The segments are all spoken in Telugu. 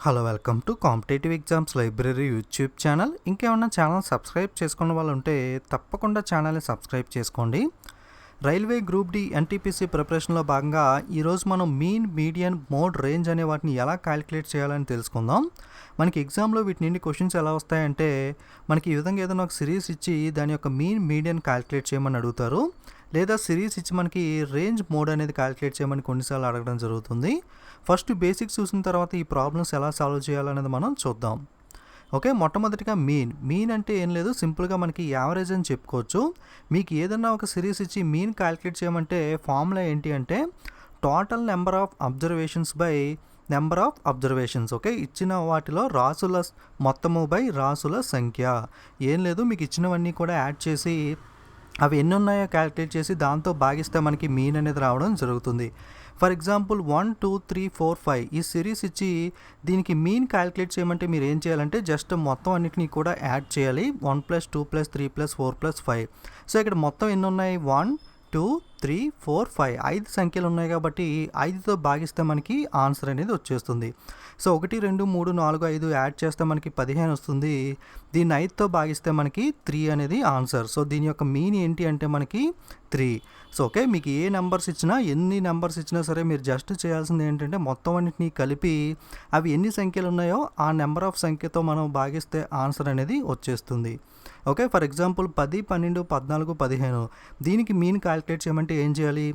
Hello welcome to competitive exams library YouTube channel. ఇంకేమన్నా ఛానల్ సబ్స్క్రైబ్ చేసుకున్న వాళ్ళు ఉంటే తప్పకుండా ఛానల్ని సబ్స్క్రైబ్ చేసుకోండి. రైల్వే గ్రూప్ డి ఎన్టీపీసీ ప్రిపరేషన్లో భాగంగా ఈరోజు మనం మీన్, మీడియన్, మోడ్, రేంజ్ అనే వాటిని ఎలా క్యాలిక్యులేట్ చేయాలని తెలుసుకుందాం. మనకి ఎగ్జామ్లో వీటి నుండి క్వశ్చన్స్ ఎలా వస్తాయంటే మనకి ఈ విధంగా ఏదైనా ఒక సిరీస్ ఇచ్చి దాని యొక్క మీన్, మీడియన్ క్యాలిక్యులేట్ చేయమని అడుగుతారు, లేదా సిరీస్ ఇచ్చి మనకి రేంజ్, మోడ్ అనేది క్యాలిక్యులేట్ చేయమని కొన్నిసార్లు అడగడం జరుగుతుంది. ఫస్ట్ బేసిక్స్ చూసిన తర్వాత ఈ ప్రాబ్లమ్స్ ఎలా సాల్వ్ చేయాలనేది మనం చూద్దాం. ఓకే, మొట్టమొదటిగా మీన్ అంటే ఏం లేదు, సింపుల్గా మనకి యావరేజ్ అని చెప్పుకోవచ్చు. మీకు ఏదన్నా ఒక సిరీస్ ఇచ్చి మీన్ క్యాలిక్యులేట్ చేయమంటే ఫార్ములా ఏంటి అంటే total number of observations by number of observations. Okay, ఇచ్చిన వాటిలో రాసుల మొత్తము బై రాసుల సంఖ్య. ఏం లేదు, మీకు ఇచ్చినవన్నీ కూడా యాడ్ చేసి అవి ఎన్ని ఉన్నాయో క్యాలిక్యులేట్ చేసి దాంతో భాగిస్తే మనకి మీన్ అనేది రావడం జరుగుతుంది. ఫర్ ఎగ్జాంపుల్ 1, 2, 3, 4, 5 ఈ సిరీస్ ఇచ్చి దీనికి మీన్ క్యాలిక్యులేట్ చేయమంటే మీరు ఏం చేయాలంటే జస్ట్ మొత్తం అన్నిటినీ కూడా యాడ్ చేయాలి. 1 + 2 + 3 + 4 + 5. సో ఇక్కడ మొత్తం ఎన్ని ఉన్నాయి? 1, 2, 3, 4, 5 5 సంఖ్యలు ఉన్నాయి కాబట్టి 5తో భాగిస్తే మనకి ఆన్సర్ అనేది వచ్చేస్తుంది. సో 1, 2, 3, 4, 5 యాడ్ చేస్తే మనకి 15 వస్తుంది. దీన్ని 5తో భాగిస్తే మనకి 3 అనేది ఆన్సర్. సో దీని యొక్క మీన్ ఏంటి అంటే మనకి 3. సో ఓకే, మీకు ఏ నెంబర్స్ ఇచ్చినా, ఎన్ని నెంబర్స్ ఇచ్చినా సరే మీరు జస్ట్ చేయాల్సింది ఏంటంటే మొత్తం అన్నింటినీ కలిపి అవి ఎన్ని సంఖ్యలు ఉన్నాయో ఆ నెంబర్ ఆఫ్ సంఖ్యతో మనం భాగిస్తే ఆన్సర్ అనేది వచ్చేస్తుంది. ఓకే, ఫర్ ఎగ్జాంపుల్ 10, 12, 14, 15 దీనికి మీన్ క్యాలిక్యులేట్ చేయమంటే ఏం చేయాలి?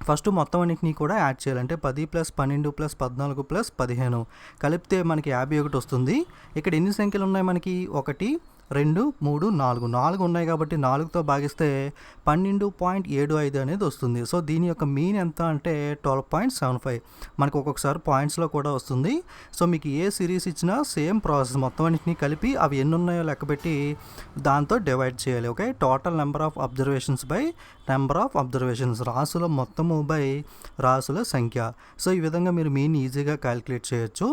ఫస్ట్ మొత్తం అన్నింటినీ కూడా యాడ్ చేయాలి. అంటే 10 + 12 + 14 + 15 కలిపితే మనకి 51 వస్తుంది. ఇక్కడ ఎన్ని సంఖ్యలు ఉన్నాయి మనకి? 1, 2, 3, 4 ఉన్నాయి కాబట్టి 4తో భాగిస్తే 12.75 అనేది వస్తుంది. సో దీని యొక్క మీన్ ఎంత అంటే 12.75. మనకు ఒక్కొక్కసారి పాయింట్స్లో కూడా వస్తుంది. సో మీకు ఏ సిరీస్ ఇచ్చినా సేమ్ ప్రాసెస్, మొత్తం అన్నింటినీ కలిపి అవి ఎన్ని ఉన్నాయో లెక్కపెట్టి దాంతో డివైడ్ చేయాలి. Okay, total number of observations by number of observations, రాసుల మొత్తము బై రాసుల సంఖ్య. సో ఈ విధంగా మీరు మీన్ ఈజీగా క్యాలిక్యులేట్ చేయొచ్చు.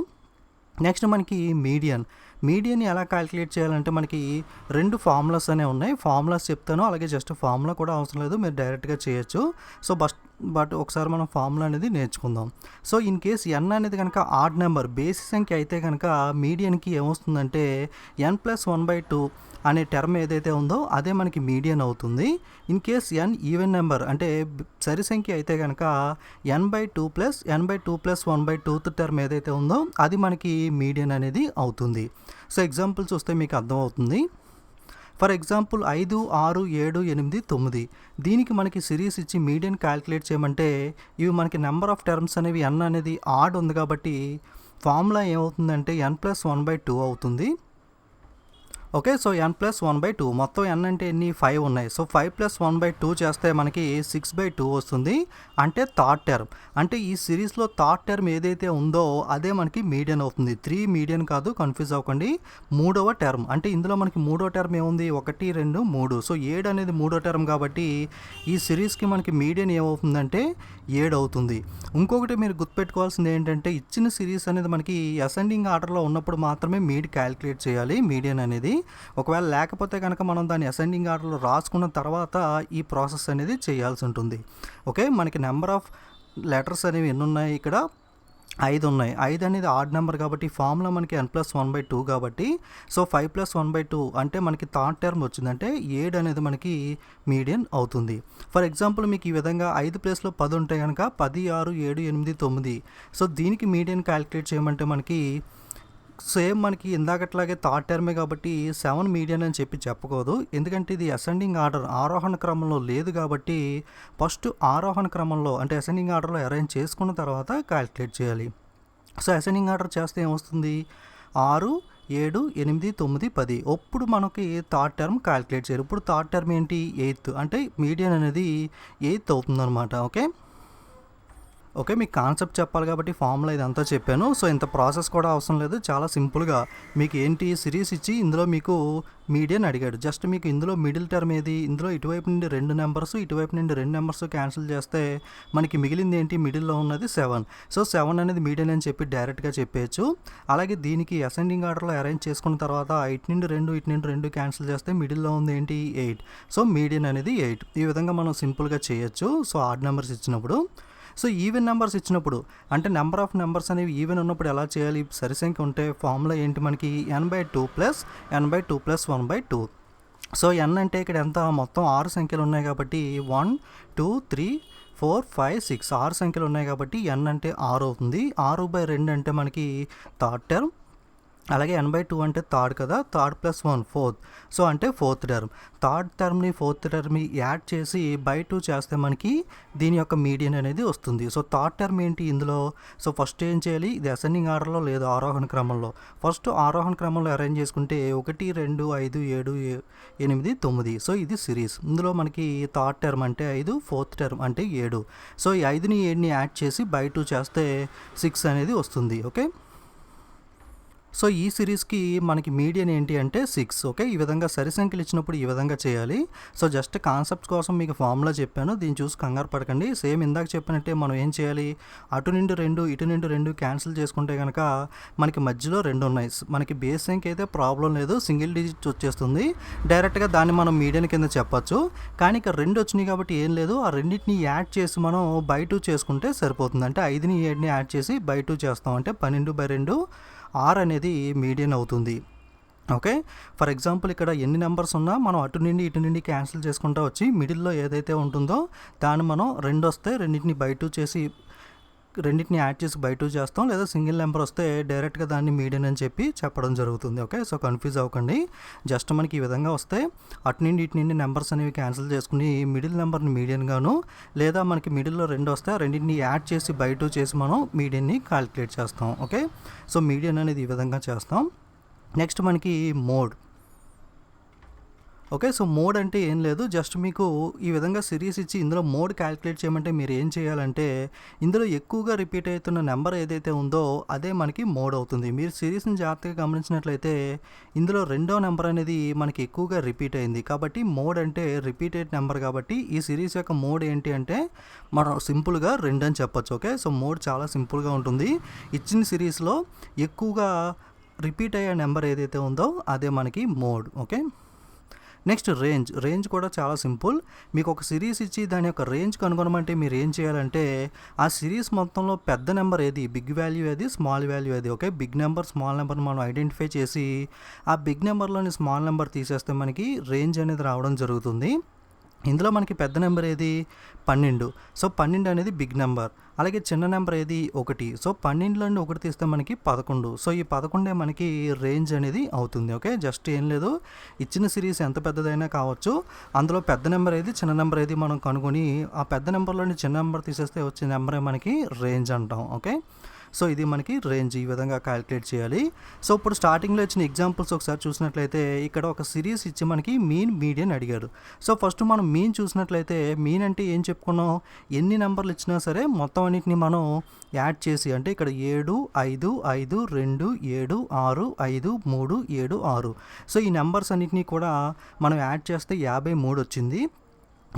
నెక్స్ట్ మనకి మీడియన్ ఎలా క్యాలిక్యులేట్ చేయాలంటే మనకి 2 ఫార్ములాస్ అనేవి ఉన్నాయి. ఫార్ములాస్ చెప్తాను, అలాగే జస్ట్ ఫార్ములా కూడా అవసరం లేదు, మీరు డైరెక్ట్గా చేయొచ్చు. సో బట్ ఒకసారి మనం ఫార్ములా అనేది నేర్చుకుందాం. సో ఇన్ కేస్ n అనేది కనుక ఆడ్ నెంబర్, బేసి సంఖ్య అయితే కనుక మీడియన్కి ఏమొస్తుందంటే n + 1/2 అనే టర్మ్ ఏదైతే ఉందో అదే మనకి మీడియన్ అవుతుంది. In case n even number అంటే సరి సంఖ్య అయితే కనుక n/2 + n/2 + 1/2th టర్మ్ ఏదైతే ఉందో అది మనకి మీడియన్ అనేది అవుతుంది. సో ఎగ్జాంపుల్ చూస్తే మీకు అర్థమవుతుంది. ఫర్ ఎగ్జాంపుల్ 5, 6, 7, 8, 9 దీనికి మనకి సిరీస్ ఇచ్చి మీడియన్ క్యాలిక్యులేట్ చేయమంటే ఇవి మనకి నెంబర్ ఆఫ్ టర్మ్స్ అనేవి n అనేది ఆడ్ ఉంది కాబట్టి ఫార్ములా ఏమవుతుందంటే n + 1/2 అవుతుంది. ఓకే, సో n + 1/2 మొత్తం n అంటే ఎన్ని? 5 ఉన్నాయి. సో 5 + 1/2 చేస్తే మనకి 6/2 వస్తుంది. అంటే థర్డ్ టర్మ్, అంటే ఈ సిరీస్లో థర్డ్ టర్మ్ ఏదైతే ఉందో అదే మనకి మీడియన్ అవుతుంది. 3 మీడియన్ కాదు, కన్ఫ్యూజ్ అవ్వకండి. 3వ టర్మ్ అంటే ఇందులో మనకి 3వ టర్మ్ ఏముంది? 1, 2, 3. సో 7 అనేది 3వ టర్మ్ కాబట్టి ఈ సిరీస్కి మనకి మీడియన్ ఏమవుతుందంటే 7 అవుతుంది. ఇంకొకటి మీరు గుర్తుపెట్టుకోవాల్సింది ఏంటంటే ఇచ్చిన సిరీస్ అనేది మనకి అసెండింగ్ ఆర్డర్లో ఉన్నప్పుడు మాత్రమే క్యాలిక్యులేట్ చేయాలి మీడియన్ అనేది. ఒకవేళ లేకపోతే కనుక మనం దాన్ని అసెండింగ్ ఆర్డర్లో రాసుకున్న తర్వాత ఈ ప్రాసెస్ అనేది చేయాల్సి ఉంటుంది. ఓకే, మనకి నెంబర్ ఆఫ్ లెటర్స్ అనేవి ఎన్ని ఉన్నాయి? ఇక్కడ 5 ఉన్నాయి. 5 అనేది ఆడ్ నెంబర్ కాబట్టి ఫార్ములా మనకి n + 1/2 కాబట్టి సో 5 + 1/2 అంటే మనకి థర్డ్ టర్మ్ వచ్చిందంటే 7 అనేది మనకి మీడియన్ అవుతుంది. ఫర్ ఎగ్జాంపుల్ మీకు ఈ విధంగా 5 ప్లేస్లో 10 ఉంటే కనుక 10, 6, 7, 8, 9. సో దీనికి మీడియన్ క్యాలిక్యులేట్ చేయమంటే మనకి సేమ్ మనకి ఇందాకట్లాగే థర్డ్ టర్మే కాబట్టి 7 మీడియన్ అని చెప్పకూడదు. ఎందుకంటే ఇది అసెండింగ్ ఆర్డర్, ఆరోహణ క్రమంలో లేదు కాబట్టి ఫస్ట్ ఆరోహణ క్రమంలో అంటే అసెండింగ్ ఆర్డర్లో అరేంజ్ చేసుకున్న తర్వాత క్యాలిక్యులేట్ చేయాలి. సో అసెండింగ్ ఆర్డర్ చేస్తే ఏమొస్తుంది? 6, 7, 8, 9, 10. అప్పుడు మనకి థర్డ్ టర్మ్ క్యాలిక్యులేట్ చేయాలి. ఇప్పుడు థర్డ్ టర్మ్ ఏంటి? 8th, అంటే మీడియన్ అనేది 8th అవుతుందన్నమాట. ఓకే, మీకు కాన్సెప్ట్ చెప్పాలి కాబట్టి ఫార్ములా ఇదంతా చెప్పాను. సో ఇంత ప్రాసెస్ కూడా అవసరం లేదు, చాలా సింపుల్గా మీకు ఏంటి సిరీస్ ఇచ్చి ఇందులో మీకు మీడియన్ అడిగాడు. జస్ట్ మీకు ఇందులో మిడిల్ టర్మ్ ఏది? ఇందులో ఇటువైపు నుండి 2 నెంబర్స్, ఇటువైపు నుండి 2 నెంబర్స్ క్యాన్సిల్ చేస్తే మనకి మిగిలింది ఏంటి? మిడిల్లో ఉన్నది 7. సో 7 అనేది మీడియన్ అని చెప్పి డైరెక్ట్గా చెప్పేయచ్చు. అలాగే దీనికి అసెండింగ్ ఆర్డర్లో అరేంజ్ చేసుకున్న తర్వాత ఇటు నుండి 2 క్యాన్సిల్ చేస్తే మిడిల్లో ఉంది ఏంటి? 8. సో మీడియన్ అనేది 8. ఈ విధంగా మనం సింపుల్గా చేయొచ్చు. సో ఆడ్ నెంబర్స్ ఇచ్చినప్పుడు సో ఈవెన్ నెంబర్స్ ఇచ్చినప్పుడు అంటే నెంబర్ ఆఫ్ నెంబర్స్ అనేవి ఈవెన్ ఉన్నప్పుడు ఎలా చేయాలి? సరి సంఖ్య ఉంటే ఫార్ములా ఏంటి మనకి n/2 plus n/2 plus 1/2. So n అంటే ఇక్కడ ఎంత? మొత్తం 6 సంఖ్యలు ఉన్నాయి కాబట్టి 1 2 3 4 5 6 6 సంఖ్యలు ఉన్నాయి కాబట్టి n అంటే 6 అవుతుంది. 6/2 అంటే మనకి థర్డ్ టర్మ్. అలాగే n/2 అంటే థర్డ్ కదా, థర్డ్ ప్లస్ 1 ఫోర్త్. సో అంటే ఫోర్త్ టర్మ్. థర్డ్ టర్మ్ని ఫోర్త్ టర్మ్ని యాడ్ చేసి బై 2 చేస్తే మనకి దీని యొక్క మీడియన్ అనేది వస్తుంది. సో థర్డ్ టర్మ్ ఏంటి ఇందులో? సో ఫస్ట్ ఏం చేయాలి? ఇది అసెండింగ్ ఆర్డర్లో లేదు, ఆరోహణ క్రమంలో. ఫస్ట్ ఆరోహణ క్రమంలో అరేంజ్ చేసుకుంటే 1 2 5 7 8 9. సో ఇది సిరీస్. ఇందులో మనకి థర్డ్ టర్మ్ అంటే 5, ఫోర్త్ టర్మ్ అంటే 7. సో ఈ 5ని 7ని యాడ్ చేసి బై 2 చేస్తే 6 అనేది వస్తుంది. ఓకే, సో ఈ సిరీస్కి మనకి మీడియన్ ఏంటి అంటే 6. ఓకే, ఈ విధంగా సరి సంఖ్యలు ఇచ్చినప్పుడు ఈ విధంగా చేయాలి. సో జస్ట్ కాన్సెప్ట్స్ కోసం మీకు ఫార్ములా చెప్పాను, దీన్ని చూసి కంగారు పడకండి. సేమ్ ఇందాక చెప్పినట్టే మనం ఏం చేయాలి? అటు నుండి 2 ఇటు నుండి 2 క్యాన్సిల్ చేసుకుంటే కనుక మనకి మధ్యలో 2 ఉన్నాయి. మనకి బేస్ సంఖ్య అయితే ప్రాబ్లం లేదు, సింగిల్ డిజిట్ వచ్చేస్తుంది. డైరెక్ట్గా దాన్ని మనం మీడియన్ కింద చెప్పచ్చు. కానీ ఇక్కడ 2 వచ్చినాయి కాబట్టి ఏం లేదు, ఆ రెండింటిని యాడ్ చేసి మనం బై 2 చేసుకుంటే సరిపోతుంది. అంటే 5ని 7ని యాడ్ చేసి బై 2 చేస్తాం అంటే 12/2 6 అనేది మీడియన్ అవుతుంది. ఓకే, ఫర్ ఎగ్జాంపుల్ ఇక్కడ ఎన్ని నెంబర్స్ ఉన్నా మనం అటు నుండి ఇటు నుండి క్యాన్సిల్ చేసుకుంటూ వచ్చి మిడిల్లో ఏదైతే ఉంటుందో దాన్ని మనం 2 వస్తే రెండింటిని బై 2 చేసి రెండింటిని యాడ్ చేసి బై 2 చేస్తాం. లేదా సింగిల్ నెంబర్ వస్తే డైరెక్ట్గా దాన్ని మీడియన్ అని చెప్పి చెప్పడం జరుగుతుంది. ఓకే, సో కన్ఫ్యూజ్ అవ్వకండి. జస్ట్ మనకి ఈ విధంగా వస్తే అటు నుండి ఇటు నుండి నెంబర్స్ అనేవి క్యాన్సిల్ చేసుకుని మిడిల్ నెంబర్ని మీడియన్ గాను, లేదా మనకి మిడిల్లో 2 వస్తే రెండింటిని యాడ్ చేసి బై 2 చేసి మనం మీడియన్ని క్యాలిక్యులేట్ చేస్తాం. ఓకే, సో మీడియన్ అనేది ఈ విధంగా చేస్తాం. నెక్స్ట్ మనకి మోడ్. ఓకే, సో మోడ్ అంటే ఏం లేదు, జస్ట్ మీకు ఈ విధంగా సిరీస్ ఇచ్చి ఇందులో మోడ్ క్యాలిక్యులేట్ చేయమంటే మీరు ఏం చేయాలంటే ఇందులో ఎక్కువగా రిపీట్ అవుతున్న నెంబర్ ఏదైతే ఉందో అదే మనకి మోడ్ అవుతుంది. మీరు సిరీస్ని జాగ్రత్తగా గమనించినట్లయితే ఇందులో 2వ నెంబర్ అనేది మనకి ఎక్కువగా రిపీట్ అయింది కాబట్టి మోడ్ అంటే రిపీటెడ్ నెంబర్. కాబట్టి ఈ సిరీస్ యొక్క మోడ్ ఏంటి అంటే మనం సింపుల్గా 2 అని చెప్పొచ్చు. ఓకే, సో మోడ్ చాలా సింపుల్గా ఉంటుంది. ఇచ్చిన సిరీస్లో ఎక్కువగా రిపీట్ అయ్యే నెంబర్ ఏదైతే ఉందో అదే మనకి మోడ్. ఓకే, నెక్స్ట్ రేంజ్ కూడా చాలా సింపుల్. మీకు ఒక సిరీస్ ఇచ్చి దాని యొక్క రేంజ్ కనుగొనమంటే మీరు ఏం చేయాలంటే ఆ సిరీస్ మొత్తంలో పెద్ద నెంబర్ ఏది, బిగ్ వాల్యూ ఏది, స్మాల్ వాల్యూ ఏది. ఓకే, బిగ్ నెంబర్ స్మాల్ నెంబర్ని మనం ఐడెంటిఫై చేసి ఆ బిగ్ నెంబర్లోని స్మాల్ నెంబర్ తీసేస్తే మనకి రేంజ్ అనేది రావడం జరుగుతుంది. ఇందులో మనకి పెద్ద నెంబర్ ఏది? 12. సో 12 అనేది బిగ్ నెంబర్. అలాగే చిన్న నెంబర్ ఏది? 1. సో 12లోని 1 తీస్తే మనకి 11. సో ఈ 11 మనకి రేంజ్ అనేది అవుతుంది. ఓకే, జస్ట్ ఏం లేదు, ఇచ్చిన సిరీస్ ఎంత పెద్దదైనా కావచ్చు, అందులో పెద్ద నెంబర్ ఏది, చిన్న నెంబర్ ఏది మనం కనుగొని ఆ పెద్ద నెంబర్లోని చిన్న నెంబర్ తీసేస్తే వచ్చే నెంబరే మనకి రేంజ్ అంటాం. ఓకే, సో ఇది మనకి రేంజ్ ఈ విధంగా క్యాలిక్యులేట్ చేయాలి. సో ఇప్పుడు స్టార్టింగ్లో ఇచ్చిన ఎగ్జాంపుల్స్ ఒకసారి చూసినట్లయితే ఇక్కడ ఒక సిరీస్ ఇచ్చి మనకి మీన్ మీడియన్ అడిగాడు. సో ఫస్ట్ మనం మీన్ చూసినట్లయితే మీన్ అంటే ఏం చెప్పుకున్నాం? ఎన్ని నెంబర్లు ఇచ్చినా సరే మొత్తం అన్నిటిని మనం యాడ్ చేసి, అంటే ఇక్కడ 7 5 5 2 7 6 5 3 7 6. సో ఈ నెంబర్స్ అన్నిటినీ కూడా మనం యాడ్ చేస్తే 53 వచ్చింది.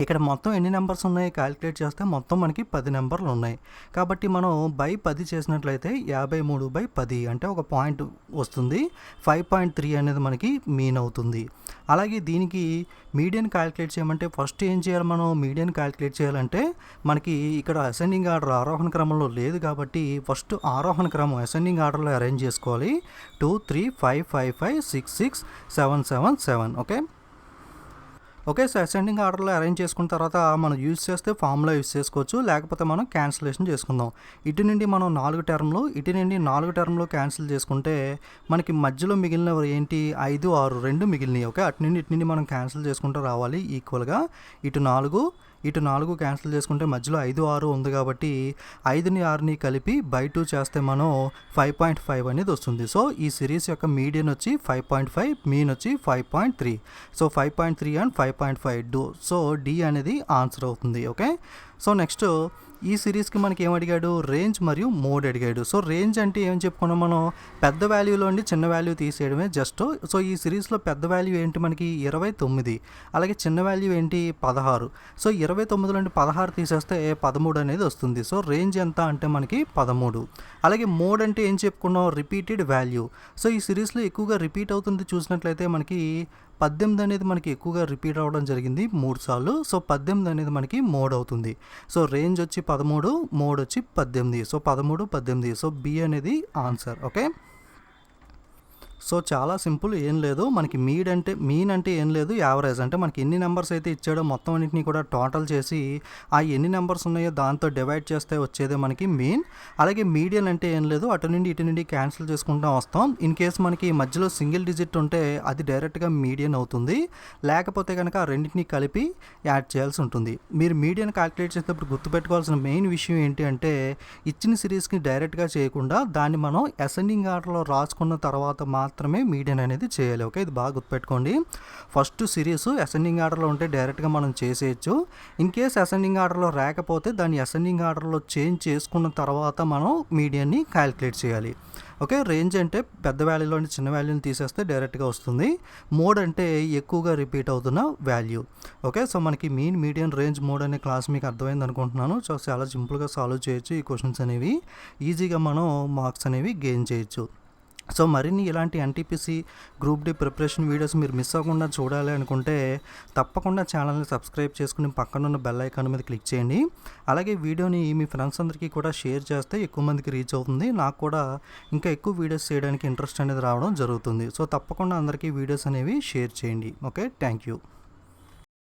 ఇక్కడ మొత్తం ఎన్ని నెంబర్స్ ఉన్నాయి క్యాలిక్యులేట్ చేస్తే మొత్తం మనకి 10 నెంబర్లు ఉన్నాయి. కాబట్టి మనం బై 10 చేసినట్లయితే 53/10 అంటే ఒక పాయింట్ వస్తుంది. 5.3 అనేది మనకి మీన్ అవుతుంది. అలాగే దీనికి మీడియన్ క్యాలిక్యులేట్ చేయమంటే ఫస్ట్ ఏం చేయాలి? మనం మీడియన్ క్యాలిక్యులేట్ చేయాలంటే మనకి ఇక్కడ అసెండింగ్ ఆర్డర్ ఆరోహణ క్రమంలో లేదు కాబట్టి ఫస్ట్ ఆరోహణ క్రమం అసెండింగ్ ఆర్డర్లో అరేంజ్ చేసుకోవాలి. 2 3 5 5 5 6 6 7 7 7. ఓకే, ఓకే, సో అసెండింగ్ ఆర్డర్లో అరేంజ్ చేసుకున్న తర్వాత మనం యూజ్ చేస్తే ఫార్ములా యూజ్ చేసుకోవచ్చు, లేకపోతే మనం క్యాన్సిలేషన్ చేసుకుందాం. ఇటు నుండి మనం 4 టర్మ్లు, ఇటు నుండి 4 టర్మ్లు క్యాన్సిల్ చేసుకుంటే మనకి మధ్యలో మిగిలినవి ఏంటి? 5 6 2 మిగిలినవి. ఓకే, అటు నుండి ఇటు నుండి మనం క్యాన్సిల్ చేసుకుంటూ రావాలి ఈక్వల్గా. ఇటు 4 క్యాన్సిల్ చేసుకుంటే మధ్యలో 5 6 ఉంది కాబట్టి 5ని 6ని కలిపి బై 2 చేస్తే మనం 5.5 అనేది వస్తుంది. సో ఈ సిరీస్ యొక్క మీడియన్ వచ్చి 5.5, మీన్ వచ్చి 5.3. సో 5.3 అండ్ 5.5 సో డి అనేది ఆన్సర్ అవుతుంది. ఓకే, సో నెక్స్ట్ ఈ సిరీస్కి మనకి ఏం అడిగాడు? రేంజ్ మరియు మోడ్ అడిగాడు. సో రేంజ్ అంటే ఏం చెప్పుకున్నాం మనం? పెద్ద వాల్యూలో ఉండి చిన్న వాల్యూ తీసేయడమే జస్ట్. సో ఈ సిరీస్లో పెద్ద వాల్యూ ఏంటి మనకి? 29. అలాగే చిన్న వాల్యూ ఏంటి? 16. సో 29లో 16 తీసేస్తే 13 అనేది వస్తుంది. సో రేంజ్ ఎంత అంటే మనకి 13. అలాగే మోడ్ అంటే ఏం చెప్పుకున్నాం, రిపీటెడ్ వాల్యూ. సో ఈ సిరీస్లో ఎక్కువగా రిపీట్ అవుతుంది చూసినట్లయితే మనకి 18 అనేది మనకి ఎక్కువగా రిపీట్ అవ్వడం జరిగింది 3 సార్లు. సో 18 అనేది మనకి మోడ్ అవుతుంది. సో రేంజ్ వచ్చి 13, మోడ్ వచ్చి 18. సో 13, 18. సో బి అనేది ఆన్సర్. ఓకే, సో చాలా సింపుల్, ఏం లేదు. మనకి మీన్ అంటే ఏం లేదు, యావరేజ్ అంటే మనకి ఎన్ని నెంబర్స్ అయితే ఇచ్చాడో మొత్తం అన్నింటినీ కూడా టోటల్ చేసి ఆ ఎన్ని నెంబర్స్ ఉన్నాయో దాంతో డివైడ్ చేస్తే వచ్చేదే మనకి మీన్. అలాగే మీడియన్ అంటే ఏం లేదు, అటు నుండి ఇటు నుండి క్యాన్సిల్ చేసుకుంటూ వస్తాం. ఇన్ కేస్ మనకి మధ్యలో సింగిల్ డిజిట్ ఉంటే అది డైరెక్ట్గా మీడియన్ అవుతుంది, లేకపోతే కనుక ఆ రెండింటిని కలిపి యాడ్ చేయాల్సి ఉంటుంది. మీరు మీడియన్ క్యాలిక్యులేట్ చేసేటప్పుడు గుర్తుపెట్టుకోవాల్సిన మెయిన్ విషయం ఏంటి అంటే ఇచ్చిన సిరీస్కి డైరెక్ట్గా చేయకుండా దాన్ని మనం అసెండింగ్ ఆర్డర్లో రాసుకున్న తర్వాత మాత్రమే మీడియన్ అనేది చేయాలి. ఓకే, ఇది బాగా గుర్తుపెట్టుకోండి. ఫస్ట్ సిరీస్ అసెండింగ్ ఆర్డర్లో ఉంటే డైరెక్ట్గా మనం చేసేయచ్చు. ఇన్ కేస్ అసెండింగ్ ఆర్డర్లో రాకపోతే దాన్ని అసెండింగ్ ఆర్డర్లో చేంజ్ చేసుకున్న తర్వాత మనం మీడియన్ని క్యాలిక్యులేట్ చేయాలి. ఓకే, రేంజ్ అంటే పెద్ద వాల్యూలోని చిన్న వాల్యూని తీసేస్తే డైరెక్ట్గా వస్తుంది. మోడ్ అంటే ఎక్కువగా రిపీట్ అవుతున్న వాల్యూ. ఓకే, సో మనకి మీన్, మీడియన్, రేంజ్, మోడ్ అనే క్లాస్ మీకు అర్థమైంది అనుకుంటున్నాను. సో చాలా సింపుల్గా సాల్వ్ చేయొచ్చు ఈ క్వశ్చన్స్ అనేవి, ఈజీగా మనం మార్క్స్ అనేవి గెయిన్ చేయొచ్చు. సో మరిన్ని ఇలాంటి NTPC group D preparation videos మీరు మిస్ అవ్వకుండా చూడాలి అనుకుంటే తప్పకుండా ఛానల్ని సబ్స్క్రైబ్ చేసుకుని పక్కనున్న బెల్ ఐకాన్ మీద క్లిక్ చేయండి. అలాగే వీడియోని మీ ఫ్రెండ్స్ అందరికీ కూడా షేర్ చేస్తే ఎక్కువ మందికి రీచ్ అవుతుంది. నాకు కూడా ఇంకా ఎక్కువ వీడియోస్ చేయడానికి ఇంట్రెస్ట్ అనేది రావడం జరుగుతుంది. సో తప్పకుండా అందరికీ వీడియోస్ అనేవి షేర్ చేయండి. Okay, thank you.